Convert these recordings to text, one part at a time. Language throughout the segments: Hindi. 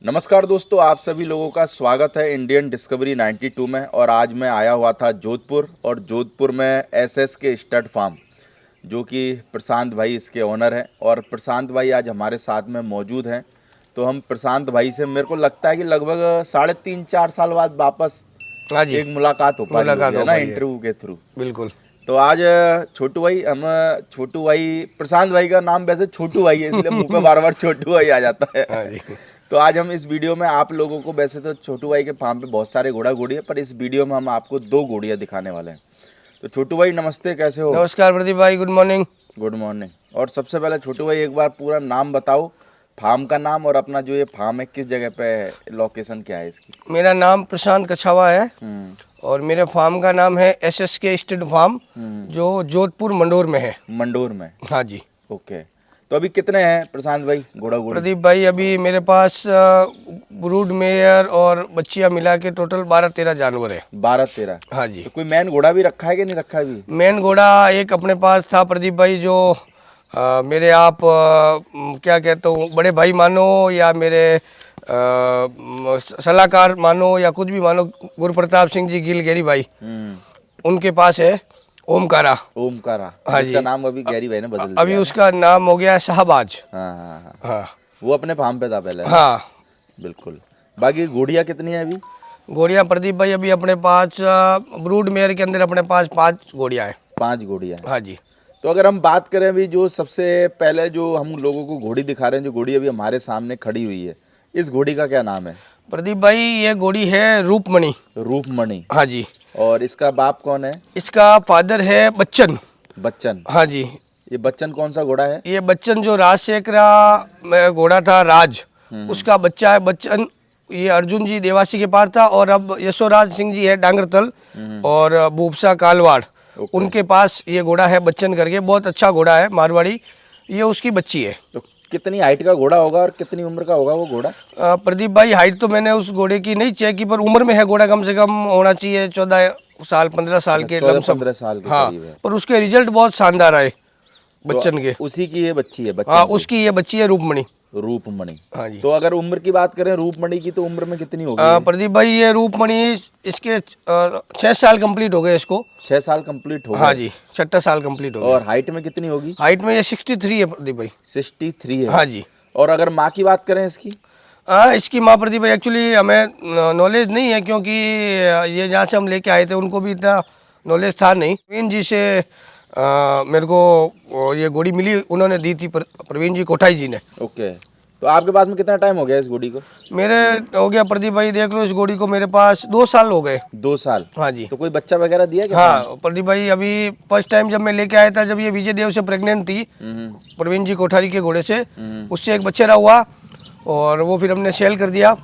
नमस्कार दोस्तों, आप सभी लोगों का स्वागत है इंडियन डिस्कवरी 92 में। और आज मैं आया हुआ था जोधपुर, और जोधपुर में एसएस के स्टड फार्म, जो कि प्रशांत भाई इसके ओनर हैं। और प्रशांत भाई आज हमारे साथ में मौजूद हैं। तो हम प्रशांत भाई से, मेरे को लगता है कि लगभग 3.5-4 साल बाद वापस हाँ जी, एक मुलाकात हो पाई मुलाकात होगी, है हो ना, पाई है। इंटरव्यू के थ्रू। बिल्कुल। तो आज छोटू भाई, प्रशांत भाई का नाम वैसे छोटू भाई है, इसलिए मुंह पे बार बार छोटू भाई आ जाता है। हाँ जी। तो आज हम इस वीडियो में आप लोगों को, वैसे तो छोटू भाई के फार्म पे बहुत सारे घोड़ा घोड़ी है, पर इस वीडियो में हम आपको 2 घोड़ियाँ दिखाने वाले हैं। तो छोटू भाई नमस्ते, कैसे हो? नमस्कार प्रदीप भाई, गुड मॉर्निंग। Good morning. और सबसे पहले छोटू भाई एक बार पूरा नाम बताओ, फार्म का नाम, और अपना जो ये फार्म है किस जगह पे है, लोकेशन क्या है इसकी? मेरा नाम प्रशांत कछावा है हम्म। और मेरे फार्म का नाम है SSK स्टड फार्म, जो जोधपुर मंडोर में है। मंडोर में। हाँ जी। ओके। तो अभी कितने हैं प्रशांत भाई घोड़ा घोड़ी? प्रदीप भाई, अभी मेरे पास ब्रूड मेयर और बच्चियाँ मिला के टोटल 12-13 जानवर है। 12-13? हाँ जी। तो कोई मैन घोड़ा भी रखा है कि नहीं रखा है अभी? मेन घोड़ा एक अपने पास था प्रदीप भाई, जो मेरे आप क्या कहते हूँ, बड़े भाई मानो या मेरे सलाहकार मानो या कुछ भी मानो, गुरप्रताप सिंह जी गिल गैरी भाई, उनके पास है ओमकारा। ओमकारा। हाँ इसका जी। नाम अभी गैरी भाई ने बदल दिया अभी है। उसका नाम हो गया है शाहबाज। हाँ हाँ हाँ। हाँ वो अपने फार्म पे था पहले, है ना? हाँ। बिल्कुल। बाकी घोड़ियाँ कितनी है अभी? घोड़ियाँ प्रदीप भाई अभी अपने पास ब्रूड मेयर के अंदर अपने पास 5 घोड़ियाँ हैं। 5 घोड़ियाँ हैं। हाँ जी। तो अगर हम बात करें अभी, जो सबसे पहले जो हम लोगों को घोड़ी दिखा रहे हैं, जो घोड़ी अभी हमारे सामने खड़ी हुई है, इस घोड़ी का क्या नाम है? प्रदीप भाई ये घोड़ी है रूपमणि। रूपमणि। हाँ जी। और इसका बाप कौन है? इसका फादर है बच्चन। बच्चन। हाँ जी। ये बच्चन कौन सा घोड़ा है? ये बच्चन जो राजशेखरा में घोड़ा था राज, उसका बच्चा है बच्चन। ये अर्जुन जी देवासी के पास था, और अब यशोराज सिंह जी है डांगरतल और भूपसा कालवाड़, उनके पास ये घोड़ा है बच्चन करके। बहुत अच्छा घोड़ा है, मारवाड़ी। ये उसकी बच्ची है। तो कितनी हाइट का घोड़ा होगा और कितनी उम्र का होगा वो घोड़ा? प्रदीप भाई हाइट तो मैंने उस घोड़े की नहीं चेक की, पर उम्र में है घोड़ा कम से कम होना चाहिए 14 साल 15 साल के 14-15 साल के हाँ, करीब है। पर उसके रिजल्ट बहुत शानदार आए बच्चन के। उसी की ये बच्ची है? बच्चन हाँ, की। उसकी ये बच्ची है रूपमणि। रूपमणि। हाँ जी। तो अगर उम्र की बात करें रूपमणि की, तो उम्र में कितनी होगी? प्रदीप भाई ये रूपमणि, इसके 6 साल कंप्लीट हो गए इसको। 6 साल कंप्लीट हो गए। हाँ जी, 6ठा साल कंप्लीट हो गया। और हाइट में कितनी होगी? हाइट में ये 63 है प्रदीप भाई। 63 है? हाँ जी। और अगर माँ की बात करें इसकी? इसकी माँ प्रदीप भाई एक्चुअली हमें नॉलेज नहीं है, क्योंकि ये जहाँ से हम लेके आए थे उनको भी इतना नॉलेज था नहीं। प्रवीण जी से मेरे को ये घोड़ी मिली, उन्होंने दी थी, प्रवीण जी कोठाई जी ने। ओके। तो आपके पास में कितना टाइम हो गया इस घोड़ी को? मेरे हो गया प्रदीप भाई, देख लो, इस घोड़ी को मेरे पास 2 साल हो गए। 2 साल? हाँ जी। तो कोई बच्चा वगैरह दिया क्या? हाँ प्रदीप भाई, अभी फर्स्ट टाइम जब मैं लेके आया था, जब ये विजय देव से प्रेग्नेंट थी, प्रवीण जी कोठारी के घोड़े से, उससे एक बच्चेरा हुआ और वो फिर हमने सेल कर दिया।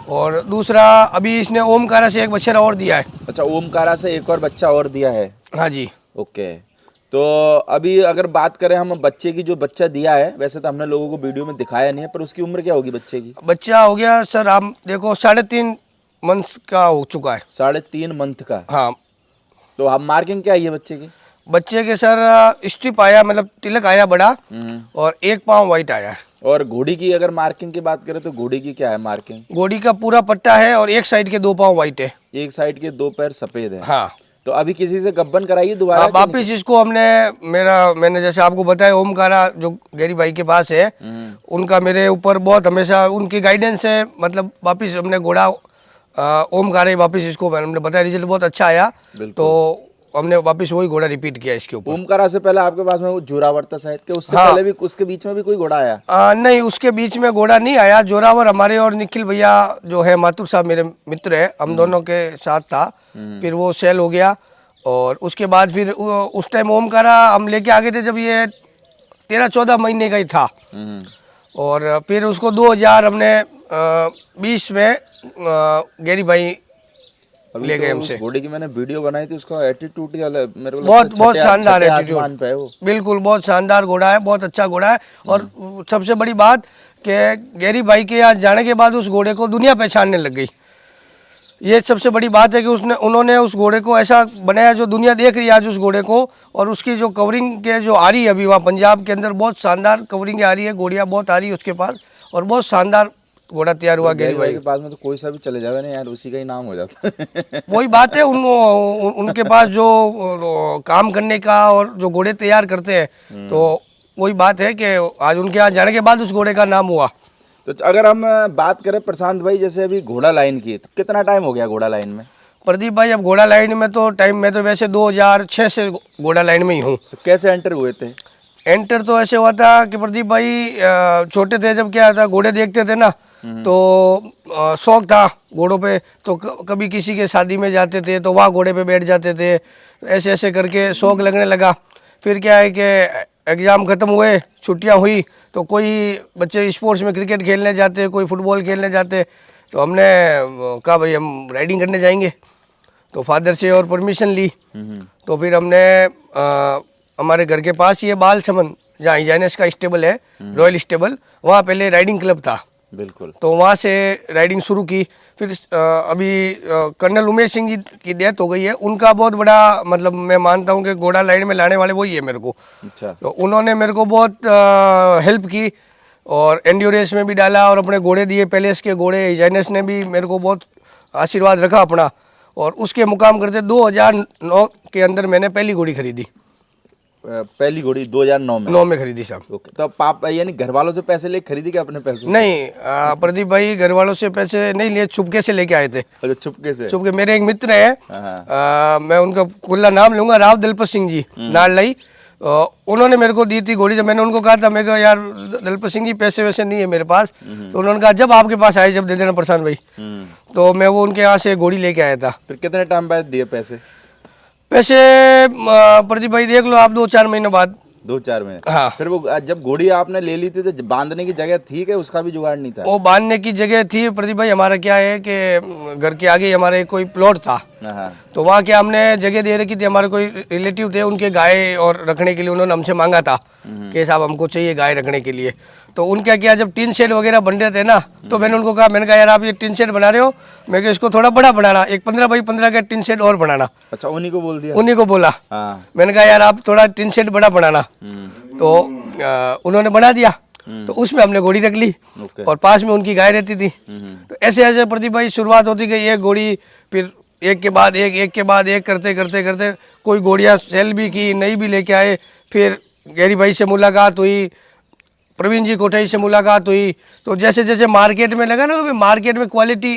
और दूसरा अभी इसने ओमकारा से एक बच्चेरा और दिया है। अच्छा, ओमकारा से एक और बच्चा और दिया है? हाँ जी। ओके। तो अभी अगर बात करें हम बच्चे की, जो बच्चा दिया है, वैसे तो हमने लोगों को वीडियो में दिखाया नहीं है, पर उसकी उम्र क्या होगी बच्चे की? बच्चा हो गया सर, आप देखो 3.5 मंथ का हो चुका है। 3.5 मंथ का? हाँ। तो अब मार्किंग क्या आई है बच्चे की? बच्चे के सर स्ट्रिप आया, मतलब तिलक आया बड़ा, और 1 पाँव वाइट आया है। और घोड़ी की अगर मार्किंग की बात करें, तो घोड़ी की क्या है मार्किंग? घोड़ी का पूरा पट्टा है और एक साइड के 2 पाँव वाइट है। एक साइड के 2 पैर सफेद है? हाँ। तो अभी किसी से गब्बन कराइए दोबारा? वापिस इसको मैंने जैसे आपको बताया, ओमकारा जो गैरी भाई के पास है, उनका मेरे ऊपर बहुत हमेशा उनकी गाइडेंस है। मतलब वापिस हमने घोड़ा ओमकारा ही वापिस इसको हमने बताया, रिजल्ट बहुत अच्छा आया, तो हमने वापिस वही घोड़ा रिपीट किया इसके ऊपर। ओमकारा से पहले आपके पास में वो जोरावर था शायद, कि उससे पहले भी, उसके बीच में भी कोई घोड़ा आया? नहीं, उसके बीच में घोड़ा नहीं आया। जोरावर हमारे और निखिल भैया जो है माथुर साहब मेरे मित्र है, हम दोनों के साथ था। फिर वो सेल हो गया, और उसके बाद फिर उस टाइम ओमकारा हम लेके आ गए थे जब ये 13-14 महीने का ही था। और फिर उसको 2000 हमने 20 में गैरी भाई ले गए हमसे। घोड़े की मैंने वीडियो बनाई थी, उसका एटीट्यूड मेरे को बहुत शानदार आसमान पे है वो। बिल्कुल बहुत शानदार घोड़ा है, बहुत अच्छा घोड़ा है। और सबसे बड़ी बात कि गैरी भाई के यहाँ जाने के बाद उस घोड़े को दुनिया पहचानने लग गई। ये सबसे बड़ी बात है कि उन्होंने उस घोड़े को ऐसा बनाया जो दुनिया देख रही है आज उस घोड़े को। और उसकी जो कवरिंग के जो आ रही है अभी वहाँ पंजाब के अंदर, बहुत शानदार कवरिंग आ रही है, घोड़ियाँ बहुत आ रही है उसके पास, और बहुत शानदार घोड़ा तैयार हुआ गैरी भाई के पास में तो कोई सा भी चले जाएगा ना यार, उसी का ही नाम हो जाता है। वही बात है, उनके पास जो काम करने का और जो घोड़े तैयार करते हैं, तो वही बात है कि आज उनके यहाँ जाने के बाद उस घोड़े का नाम हुआ। तो अगर हम बात करें प्रशांत भाई, जैसे अभी घोड़ा लाइन की, तो कितना टाइम हो गया घोड़ा लाइन में? प्रदीप भाई अब घोड़ा लाइन में तो टाइम, मैं तो वैसे 2006 से घोड़ा लाइन में ही हूँ। तो कैसे एंटर हुए थे? एंटर तो ऐसे हुआ था कि प्रदीप भाई छोटे थे जब, क्या था, घोड़े देखते थे ना, तो शौक था घोड़ों पे, तो कभी किसी के शादी में जाते थे तो वहाँ घोड़े पे बैठ जाते थे, तो ऐसे ऐसे करके शौक लगने लगा। फिर क्या है कि एग्ज़ाम ख़त्म हुए, छुट्टियाँ हुई, तो कोई बच्चे स्पोर्ट्स में क्रिकेट खेलने जाते, कोई फुटबॉल खेलने जाते, तो हमने कहा भाई हम राइडिंग करने जाएंगे। तो फादर से और परमिशन ली, तो फिर हमने हमारे घर के पास ये बाल समन, जहाँ ईजानेस का स्टेबल है, रॉयल स्टेबल, वहाँ पहले राइडिंग क्लब था। बिल्कुल। तो वहाँ से राइडिंग शुरू की। फिर अभी कर्नल उमेश सिंह जी की डेथ हो गई है, उनका बहुत बड़ा मतलब मैं मानता हूँ कि घोड़ा लाइन में लाने वाले वही है मेरे को। अच्छा। तो उन्होंने मेरे को बहुत हेल्प की और एंड्योरेंस में भी डाला और अपने घोड़े दिए, पैलेस के घोड़े। ईजानेस ने भी मेरे को बहुत आशीर्वाद रखा अपना, और उसके मुकाम करते 2009 के अंदर मैंने पहली घोड़ी खरीदी। पहली घोड़ी 2009 में? 9 में खरीदी साहब। ओके। तो पापा यानी घर वालों से पैसे लेके खरीदी क्या अपने पैसे? नहीं प्रदीप भाई, घर वालों से पैसे नहीं लिए, छुपके से लेके आए थे। अच्छा, छुपके से? चूंकि मेरे एक मित्र है, मैं उनका खुला नाम लूंगा, राव दलपत सिंह जी नारलाई, उन्होंने मेरे को दी थी घोड़ी। जब मैंने उनको कहा था, मैं कहा यार दलपत सिंह जी पैसे वैसे नहीं है मेरे पास, तो उन्होंने कहा जब आपके पास आए जब दे देना प्रशांत भाई। तो मैं वो उनके यहाँ से घोड़ी लेके आया था। फिर कितने टाइम बाद दिए पैसे? पैसे प्रदीप भाई देख लो आप, 2-4 महीने बाद। 2-4 महीने? हाँ। फिर वो जब घोड़ी आपने ले ली थी तो बांधने की जगह थी कि उसका भी जुगाड़ नहीं था? वो बांधने की जगह थी प्रदीप भाई। हमारा क्या है कि घर के आगे हमारे कोई प्लॉट था, हाँ। तो वहाँ क्या हमने जगह दे रखी थी। हमारे कोई रिलेटिव थे, उनके गाय और रखने के लिए उन्होंने हमसे मांगा था कि साहब हमको चाहिए गाय रखने के लिए। तो उनका क्या, जब टीन शेड वगैरह बन रहे थे ना, तो मैंने उनको कहा, मैंने कहा यार आप ये टीन शेड बना रहे हो, मैं कहा इसको थोड़ा बड़ा बनाना, एक 15 बाई 15 का टीन शेड और बनाना। अच्छा, उन्हीं को बोल दिया? उन्हीं को बोला। हाँ। मैंने कहा यार आप थोड़ा टीन शेड बड़ा बनाना, तो उन्होंने बना दिया। तो उसमें हमने घोड़ी रख ली और पास में उनकी गाय रहती थी। तो ऐसे ऐसे प्रदीप भाई शुरुआत होती गई, एक घोड़ी फिर एक के बाद एक के बाद एक करते करते करते कोई घोड़ियाँ सेल भी की, नई भी लेके आए। फिर गैरी भाई से मुलाकात हुई, प्रवीण जी कोठाई से मुलाकात हुई। तो जैसे जैसे मार्केट में लगा ना, मार्केट में क्वालिटी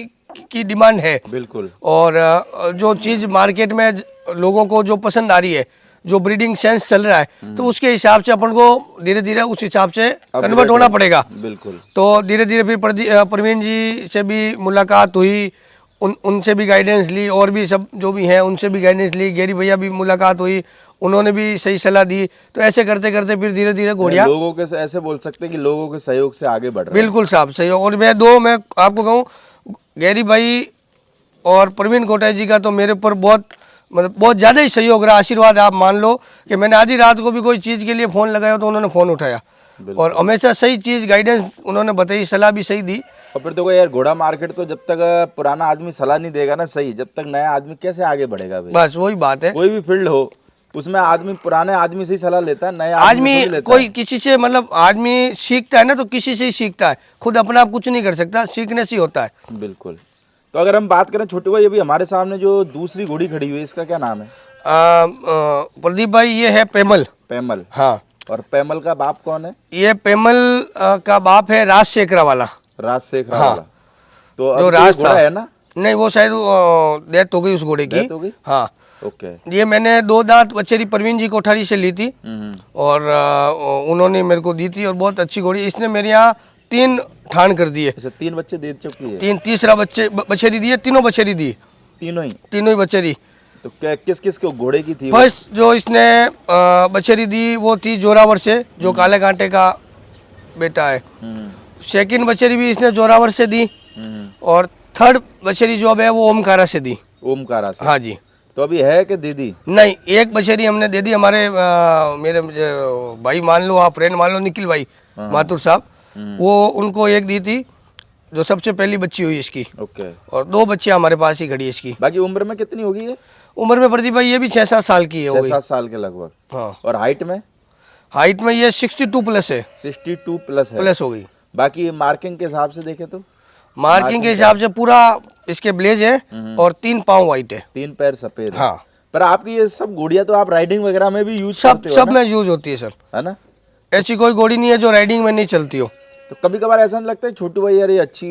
की डिमांड है। बिल्कुल। और जो चीज़ मार्केट में लोगों को जो पसंद आ रही है, जो ब्रीडिंग सेंस चल रहा है, तो उसके हिसाब से अपन को धीरे धीरे उस हिसाब से कन्वर्ट होना पड़ेगा। बिल्कुल। तो धीरे धीरे फिर प्रवीण जी से भी मुलाकात हुई, उनसे भी गाइडेंस ली, और भी सब जो भी हैं उनसे भी गाइडेंस ली। गैरी भैया भी मुलाकात हुई, उन्होंने भी सही सलाह दी। तो ऐसे करते करते फिर धीरे धीरे घोड़ियाँ लोगों के ऐसे बोल सकते हैं कि लोगों के सहयोग से आगे बढ़ रहे हैं। बिल्कुल साहब सहयोग। और मैं आपको कहूँ, गैरी भाई और प्रवीण कोठाई जी का तो मेरे ऊपर बहुत मतलब बहुत ज़्यादा ही सहयोग रहा, आशीर्वाद आप मान लो कि मैंने आधी रात को भी कोई चीज़ के लिए फ़ोन लगाया तो उन्होंने फ़ोन उठाया, और हमेशा सही चीज़ गाइडेंस उन्होंने बताई, सलाह भी सही दी। और फिर देखो यार, घोड़ा मार्केट तो जब तक पुराना आदमी सलाह नहीं देगा ना सही, जब तक नया आदमी कैसे आगे बढ़ेगा भाई? बस वही बात है। कोई भी फील्ड हो, उसमें आदमी पुराने आदमी से ही सलाह लेता है, नया आदमी कोई किसी से मतलब आदमी सीखता है ना, तो किसी से ही सीखता है, खुद अपना आप कुछ नहीं कर सकता, सीखने से ही होता है। बिल्कुल। तो अगर हम बात करें छोटे भाई, अभी हमारे सामने जो दूसरी घोड़ी खड़ी हुई है, इसका क्या नाम है? प्रदीप भाई ये है पेमल। पेमल? हाँ। और पेमल का बाप कौन है? ये पेमल का बाप है राजशेखरा वाला। राजशेखरा हाँ। वाला? तो जो अभी राज घोड़ा था है ना? नहीं, वो शायद डेथ हो गई उस घोड़े की। डेथ हो गई? हाँ। ओके। ये मैंने 2 दांत बचेरी प्रवीण जी कोठारी से ली थी, और उन्होंने मेरे को दी थी, और बहुत अच्छी घोड़ी। इसने मेरे यहाँ 3 ठान कर दिए। अच्छा, 3 बच्चे दे चुकी है? तीसरा बछेरी दी है, तीनों बछेरी दी, तीनों ही बछेरी। तो क्या किस किस को घोड़े की थी? फर्स्ट जो इसने बछेरी दी वो थी जोरावर से, जो काले कांटे का बेटा है। सेकंड बछेरी भी इसने जोरावर से दी, और थर्ड बछेरी जो अब है वो ओमकारा से दी। ओमकारा से? हाँ जी। तो अभी है कि दीदी? नहीं, एक बछेरी हमने दे दी। हमारे मेरे भाई मान लो, आप फ्रेंड मान लो, निखिल भाई माथुर साहब, वो उनको एक दी थी, जो सबसे पहली बच्ची हुई इसकी। ओके। और 2 बच्चियां हमारे पास ही खड़ी है इसकी। बाकी उम्र में कितनी होगी ये? उम्र में प्रदीप भाई ये भी 6-7 साल की है। 6-7 साल के लगभग? हाँ। और हाइट में? हाइट में ये 62 प्लस है। 62 प्लस है? प्लस हो गई। बाकी मार्किंग के हिसाब से देखे तो? मार्किंग के हिसाब से पूरा इसके ब्लेज है और 3 पाँव वाइट है। 3 पैर सफेद है। हाँ। पर आपकी ये सब घोड़ियां तो आप राइडिंग वगैरह में भी यूज सब करते हो सब ना? में यूज होती है सर। है ना? ऐसी कोई घोड़ी नहीं है जो राइडिंग में नहीं चलती हो। तो कभी कभार ऐसा नहीं लगता है छोटू भाई यार ये अच्छी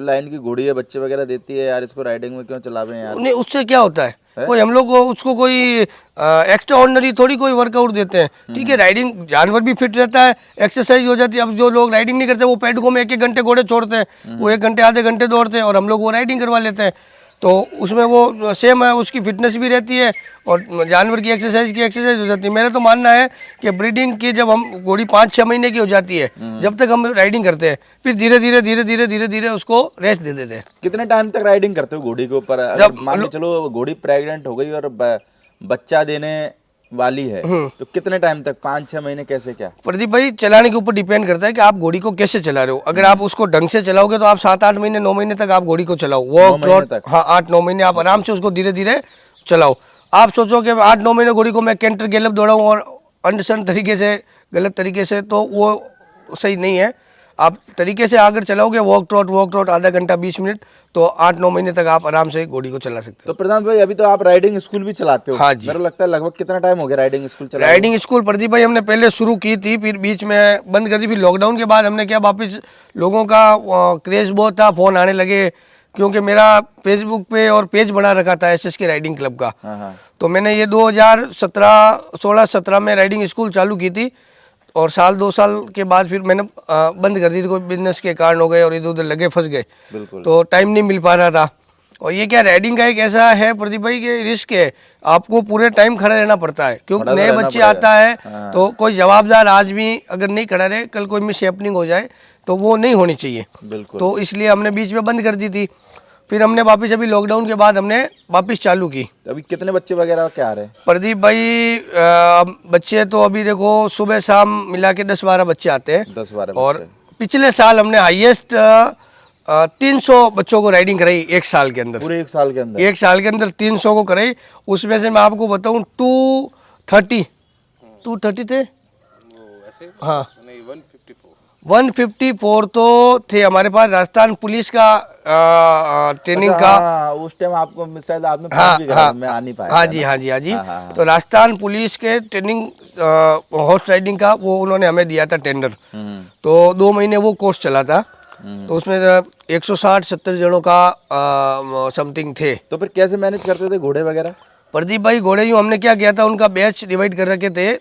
लाइन की घोड़ी है, बच्चे वगैरह देती है यार, इसको राइडिंग में क्यों चलावे यार? नहीं, उससे क्या होता है? कोई हम लोग को उसको कोई एक्स्ट्रा ऑर्डिनरी थोड़ी कोई वर्कआउट देते हैं। ठीक है, राइडिंग जानवर भी फिट रहता है, एक्सरसाइज हो जाती है। अब जो लोग राइडिंग नहीं करते वो पैडगो में 1-1 घंटे घोड़े छोड़ते हैं, वो 1 घंटे आधे घंटे दौड़ते हैं और हम लोग वो राइडिंग करवा लेते हैं। तो उसमें वो सेम है, उसकी फिटनेस भी रहती है और जानवर की एक्सरसाइज हो जाती है। मेरा तो मानना है कि ब्रीडिंग की जब हम घोड़ी 5-6 महीने की हो जाती है, जब तक हम राइडिंग करते हैं, फिर धीरे धीरे उसको रेस्ट दे देते हैं। कितने टाइम तक राइडिंग करते हो घोड़ी के ऊपर? अगर जब मान के चलो घोड़ी प्रेग्नेंट हो गई और बच्चा देने वाली है, तो कितने टाइम तक, 5-6 महीने, कैसे क्या? प्रदीप भाई, चलाने के ऊपर डिपेंड करता है कि आप घोड़ी को कैसे चला रहे हो। अगर आप उसको ढंग से चलाओगे तो आप 7-8 महीने 9 महीने तक आप घोड़ी को चलाओ, वॉक ट्रॉट। हाँ, 8-9 महीने आप आराम से उसको धीरे धीरे चलाओ। आप सोचो कि 8-9 महीने घोड़ी को मैं कैंटर गैलप दौड़ाऊँ और अंडरस्टैंड तरीके से, गलत तरीके से, तो वो सही नहीं है। आप तरीके से अगर चलाओगे वॉक ट्रॉट आधा घंटा 20 मिनट, तो 8-9 महीने तक आप आराम से घोड़ी को चला सकते हो। तो प्रशांत भाई अभी तो आप राइडिंग स्कूल भी चलाते हो? हाँ जी। मेरे को लगता है लगभग कितना टाइम हो गया राइडिंग स्कूल चला? राइडिंग स्कूल प्रदीप भाई हमने पहले शुरू की थी, फिर बीच में बंद कर दी। फिर लॉकडाउन के बाद हमने क्या, वापस लोगों का क्रेज बहुत था, फोन आने लगे, क्योंकि मेरा फेसबुक पे और पेज बना रखा था एसएस के राइडिंग क्लब का। हाँ। तो मैंने ये 2016-17 में राइडिंग स्कूल चालू की थी और 1-2 साल के बाद फिर मैंने बंद कर दी थी। कोई बिजनेस के कारण हो गए और इधर उधर लगे फंस गए, बिल्कुल। तो टाइम नहीं मिल पा रहा था। और ये क्या, राइडिंग का एक ऐसा है प्रदीप भाई कि रिस्क है, आपको पूरे टाइम खड़ा रहना पड़ता है, क्योंकि नए बच्चे आता है तो कोई जवाबदार आदमी अगर नहीं खड़ा रहे, कल कोई मिस हैपनिंग हो जाए तो वो नहीं होनी चाहिए। बिल्कुल। तो इसलिए हमने बीच में बंद कर दी थी। फिर हमने वापस अभी लॉकडाउन के बाद हमने वापस चालू की। अभी कितने बच्चे वगैरह क्या आ रहे हैं प्रदीप भाई? बच्चे तो अभी देखो सुबह शाम मिला के 10-12 बच्चे आते हैं। 10-12 और पिछले साल हमने हाईएस्ट 300 बच्चों को राइडिंग कराई 1 साल के अंदर। पूरे 1 साल के अंदर? 1 साल के अंदर 300 को कराई। उसमें से मैं आपको बताऊं 230 थे। हाँ, 154 तो थे हमारे पास। राजस्थान पुलिस का ट्रेनिंग का। हाँ, उस टाइम आपको शायद आपने फोन भी करा, मैं आ नहीं पाया। हाँ जी। तो राजस्थान पुलिस के ट्रेनिंग हॉर्स राइडिंग का वो उन्होंने हमें दिया था टेंडर। तो 2 महीने वो कोर्स चला था। तो उसमें 160-70 जनों का समथिंग थे। तो फिर कैसे मैनेज करते थे घोड़े वगैरह? प्रदीप भाई, घोड़े यूँ हमने क्या किया था, उनका बैच डिवाइड कर रखे थे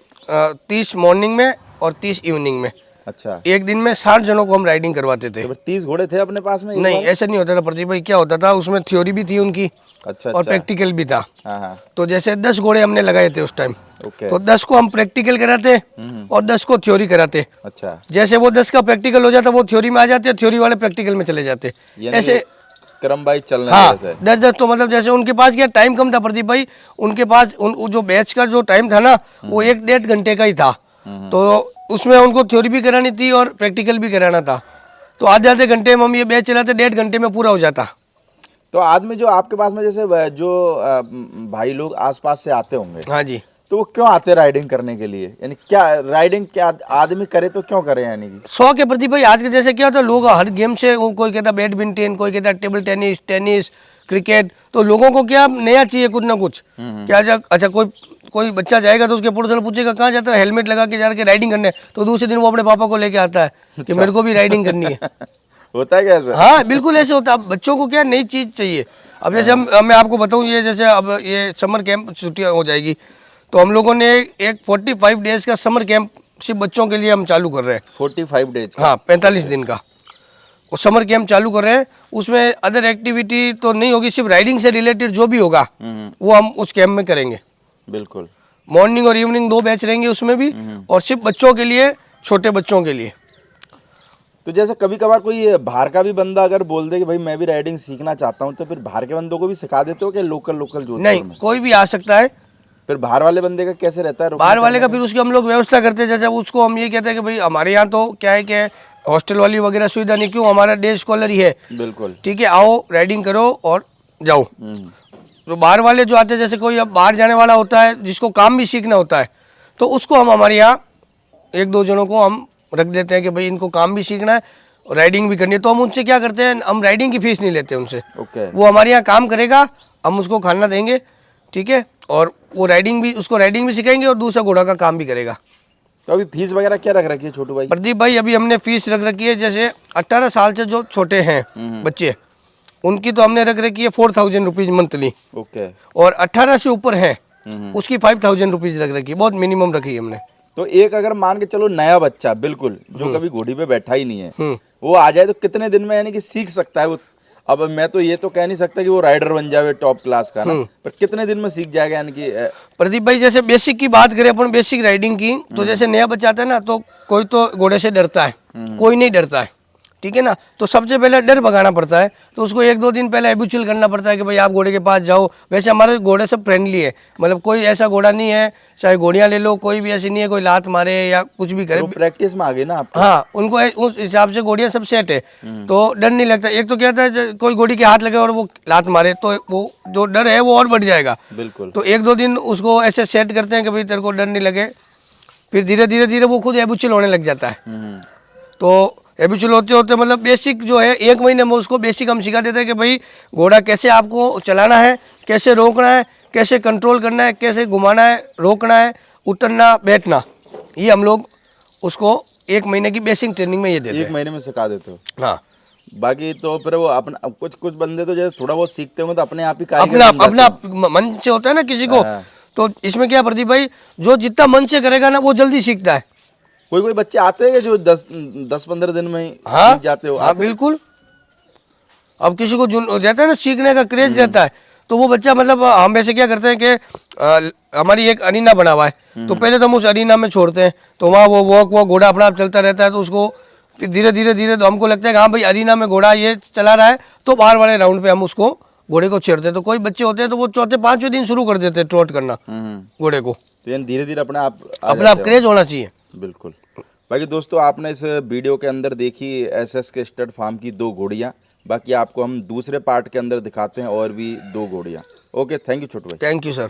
30 मॉर्निंग में और 30 इवनिंग में। अच्छा। एक दिन में 60 जनों को हम राइडिंग करवाते थे। तो 30 घोड़े थे अपने पास में? नहीं, ऐसा नहीं होता था प्रदीप भाई। क्या होता था, उसमें थ्योरी भी थी उनकी। अच्छा। और प्रैक्टिकल भी था। हाँ। तो जैसे 10 घोड़े हमने लगाए थे उस टाइम, ओके। तो 10 को हम प्रैक्टिकल कराते और 10 को थ्योरी कराते। अच्छा। जैसे वो 10 का प्रैक्टिकल हो जाता, वो थ्योरी में आ जाते, थ्योरी वाले प्रैक्टिकल में चले जाते, ऐसे क्रम बाई चलना। हाँ, 10-10। तो मतलब जैसे उनके पास क्या टाइम कम था प्रदीप भाई, उनके पास जो बैच का जो टाइम था ना, वो 1-1.5 घंटे का ही था। तो उसमें उनको थ्योरी भी करानी थी और प्रैक्टिकल भी कराना था। तो आधे घंटे में हम ये बैच चलाते, 1.5 घंटे में पूरा हो जाता। तो आदमी जो आपके पास में जैसे जो भाई लोग आसपास से आते होंगे, हाँ जी, तो वो क्यों आते राइडिंग करने के लिए? यानी क्या राइडिंग क्या आदमी करे तो क्यों करे? यानी कि शौक है प्रदीप भाई। आज के जैसे क्या होता है, लोग हर गेम से, कोई कहता बैडमिंटन, कोई कहता टेबल टेनिस, क्रिकेट। तो लोगों को क्या नया चाहिए, कुछ ना कुछ। क्या अच्छा, कोई बच्चा जाएगा तो उसके पड़ोस वाला पूछेगा कहाँ जाता है, हेलमेट लगा के जा के राइडिंग करने, तो दूसरे दिन वो अपने पापा को लेके आता है कि मेरे को भी राइडिंग करनी है। होता है क्या ऐसा? हाँ, बिल्कुल ऐसे होता है। बच्चों को क्या नई चीज चाहिए। अब जैसे मैं आपको बताऊं, ये जैसे अब ये समर कैंप छुट्टियां हो जाएगी, तो हम लोगों ने एक 45 डेज का समर कैंप सिर्फ बच्चों के लिए हम चालू कर रहे हैं। 45 डेज? हाँ, 45 दिन का वो समर कैंप चालू कर रहे हैं। उसमें अदर एक्टिविटी तो नहीं होगी, सिर्फ राइडिंग से रिलेटेड जो भी होगा वो हम उस कैंप में करेंगे। बिल्कुल। मॉर्निंग और इवनिंग 2 बैच रहेंगे उसमें भी, और सिर्फ बच्चों के लिए, छोटे बच्चों के लिए। तो जैसे कभी कभार कोई बाहर का भी बंदा अगर बोल दे कि भाई मैं भी राइडिंग सीखना चाहता हूँ, तो फिर बाहर के बंदों को भी सिखा देते हो कि लोकल जोधपुर में? नहीं, कोई भी आ सकता है। फिर बाहर वाले बंदे का कैसे रहता है? बाहर वाले का फिर उसकी हम लोग व्यवस्था करते हैं। जैसे उसको हम ये कहते हैं कि भाई हमारे यहाँ तो क्या है कि हॉस्टल वाली वगैरह सुविधा नहीं, क्यों, हमारा डे स्कॉलर ही है। बिल्कुल। ठीक है, आओ राइडिंग करो और जाओ। तो बाहर वाले जो आते हैं, जैसे कोई अब बाहर जाने वाला होता है जिसको काम भी सीखना होता है, तो उसको हम हमारे यहाँ 1-2 जनों को हम रख देते हैं कि भाई इनको काम भी सीखना है राइडिंग भी करनी है, तो हम उनसे क्या करते हैं, हम राइडिंग की फीस नहीं लेते उनसे। ओके। वो हमारे यहाँ काम करेगा, हम उसको खाना देंगे, ठीक है, और वो राइडिंग भी, उसको राइडिंग भी सिखाएंगे और दूसरा घोड़ा का काम भी करेगा। तो अभी फीस वगैरह क्या रख रखी है छोटू भाई? प्रदीप भाई अभी हमने फीस रख रखी है, जैसे 18 साल से जो छोटे हैं बच्चे, उनकी तो हमने रख रखी है 4000 रुपीज़ मंथली। ओके। और 18 से ऊपर है उसकी 5000 रुपीज़ रख रखी है, बहुत मिनिमम रखी है हमने। तो एक अगर मान के चलो नया बच्चा बिल्कुल जो कभी घोड़ी पे बैठा ही नहीं है, वो आ जाए तो कितने दिन में यानी कि सीख सकता है वो? अब मैं तो ये तो कह नहीं सकता कि वो राइडर बन जावे टॉप क्लास का ना, पर कितने दिन में सीख जाएगा यानी कि प्रदीप भाई जैसे बेसिक की बात करें अपन, बेसिक राइडिंग की, तो जैसे नया बच्चा आता है ना, तो कोई तो घोड़े से डरता है, कोई नहीं डरता है, ठीक है ना। तो सबसे पहले डर भगाना पड़ता है, तो उसको 1-2 दिन पहले हैबिचुअल करना पड़ता है कि भाई आप घोड़े के पास जाओ। वैसे हमारे घोड़े सब फ्रेंडली है, मतलब कोई ऐसा घोड़ा नहीं है, चाहे घोड़ियाँ ले लो, कोई भी ऐसी नहीं है कोई लात मारे या कुछ भी करे। वो प्रैक्टिस में आ गए ना आप? हाँ, उनको उस हिसाब से घोड़ियाँ सब सेट है, तो डर नहीं लगता। एक तो क्या था, कोई घोड़ी के हाथ लगे और वो लात मारे तो वो जो डर है वो और बढ़ जाएगा। बिल्कुल। तो 1-2 दिन उसको ऐसे सेट करते हैं कि भाई तेरे को डर नहीं लगे, फिर धीरे धीरे धीरे वो खुद हैबिचुअल होने लग जाता है। तो हैबिचुअल होते होते मतलब बेसिक जो है 1 महीने में उसको बेसिक हम सिखा देते हैं कि भाई घोड़ा कैसे आपको चलाना है, कैसे रोकना है, कैसे कंट्रोल करना है, कैसे घुमाना है, रोकना है, उतरना, बैठना, ये हम लोग उसको 1 महीने की बेसिक ट्रेनिंग में ये देते 1 हैं। महीने में सिखा देते हो? हाँ, बाकी तो फिर वो अपना कुछ कुछ बंदे तो जैसे थोड़ा बहुत सीखते होंगे तो अपने आप ही अपना कारीगर बन जाते अपना मन से होता है ना किसी को। हाँ। तो इसमें क्या प्रदीप भाई, जो जितना मन से करेगा ना वो जल्दी सीखता है। कोई कोई बच्चे आते हैं जो 10-15 दिन में ही हाँ सीख जाते हो? हाँ बिल्कुल। अब किसी को जो रहता है ना सीखने का क्रेज रहता है, तो वो बच्चा मतलब हम वैसे क्या करते हैं कि हमारी एक अरीना बना हुआ है, तो पहले तो हम उस अरीना में छोड़ते हैं, तो वहाँ वो घोड़ा अपना आप चलता रहता है, तो उसको फिर धीरे धीरे धीरे तो हमको लगता है कि हाँ भाई अरीना में घोड़ा ये चला रहा है, तो बाहर वाले राउंड पे हम उसको घोड़े को छेड़ते हैं। तो कोई बच्चे होते हैं तो वो 4-5वें दिन शुरू कर देते हैं ट्रॉट करना घोड़े को। तो यानी धीरे धीरे अपने आप अपना क्रेज होना चाहिए। बिल्कुल। बाकी दोस्तों आपने इस वीडियो के अंदर देखी एसएस के स्टड फार्म की 2 घोड़ियाँ, बाकी आपको हम दूसरे पार्ट के अंदर दिखाते हैं और भी 2 घोड़ियाँ। ओके, थैंक यू छोटू भाई। Thank you sir.